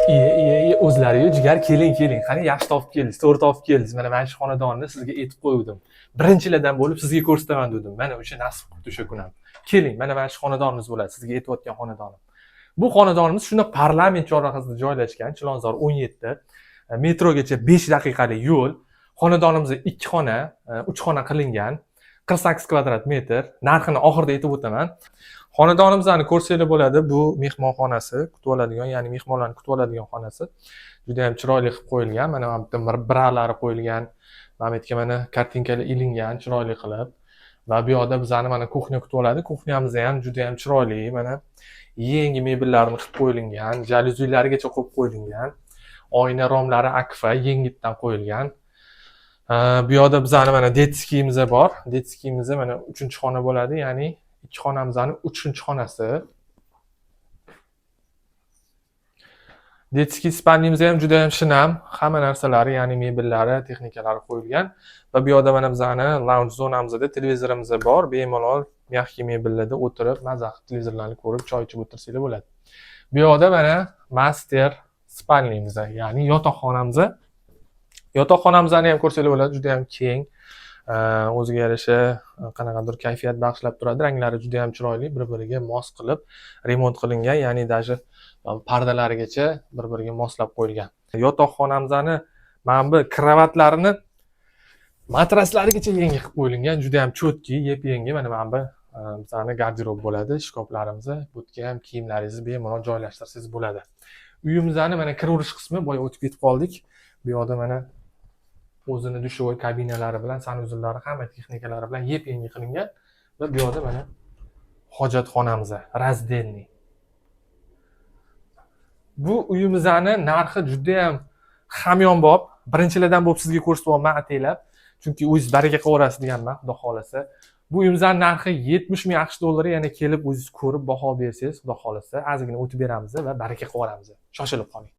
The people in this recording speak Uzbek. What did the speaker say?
Iye, o'zlari-yu jigar, keling. Qani yaxshi topib keldingiz, to'g'ri topib keldingiz. Mana shu xonadonni sizga aytib qo'ydim. Birinchilardan bo'lib sizga ko'rsataman dedim. Mana o'sha nasib qildi o'sha kun ham. Keling, mana shu xonadonimiz bo'ladi, sizga aytayotgan xonadonim. Bu xonadonimiz shunda parlament chorrahasida joylashgan, Chilonzor 17. Metrogacha 5 daqiqalik yo'l. Xonadonimizda 2 xona, 3 xona qilingan. 48 kvadrat metr. Narxini oxirida aytib o'taman. Xonadonimizni ko'rsanglar bo'ladi. Bu mehmonxonasi, kutib oladigan, ya'ni mehmonlarni kutib oladigan xonasi. Juda ham chiroyli qilib qo'yilgan. Mana bu yerda biralari qo'yilgan. Mana bu yerga mana kartinkalar ilingan, chiroyli qilib. Va bu yoqda bizani mana kuxnya kutib oladi. Kuxnyamiz ham juda ham chiroyli. Mana yangi mebellarni qilib qo'yilgan, jalyuzilarigacha qo'yib qo'yilgan. Oyna romlari akfa, yengitdan qo'yilgan. Bu yoqda bizani mana detskiyimiz bor. Detskiyimiz mana 3-xona bo'ladi, ya'ni 2 xonamizning 3-xonasi. Detskiy spalnimiz ham juda ham shinam, hamma narsalari, ya'ni mebellari, texnikalari qo'yilgan. Va bu yoqda mana bizani lounge zonamizda televizorimiz bor. Bemalol mягкий mebellarda o'tirib, maza qilib televizorlarni ko'rib, choy ichib o'tirsanglar bo'ladi. Bu yoqda mana master spalnimiz, ya'ni yotoqxonamiz. Yotoqxonamizni ham ko'rsanglar bo'ladi, juda ham keng. O'ziga yarasha qanaqadir kayfiyat bag'ishlab turadi. Ranglari juda ham chiroyli, bir-biriga mos qilib remont qilingan, ya'ni даже pardalarigacha bir-biriga moslab qo'yilgan. Yotoqxonamizni mana bu kravatlarini matraslarigacha yangi qilib qo'yilgan, juda ham cho'tki, yep-yangi. Mana bu bizani garderob bo'ladi, shkoflarimiz. Bu yerga ham kiyimlaringizni bemalol joylashtirsangiz bo'ladi. Uyimizning mana kiraverish qismi, boya o'tib ketib qoldik. Bu yoqda mana o'zini dushovoy kabinalari bilan, sanuzillari, hamma texnikalari bilan yep-yangi qilingan. Va bu yoqda mana hojatxonamiz, razdelniy. Bu uyimizning narxi juda ham hamyonbop. Birinchilardan bo'lib sizga ko'rsatyapman ataylab. Chunki o'zingiz baraka qilaverasiz deganman, xudo xolasa. Bu uyimizning narxi 70 ming AQSh dollari, ya'ni kelib o'zingiz ko'rib baho bersangiz, xudo xolasa, ozgina o'tib beramiz va baraka qilaveramiz. Shoshilib qoling.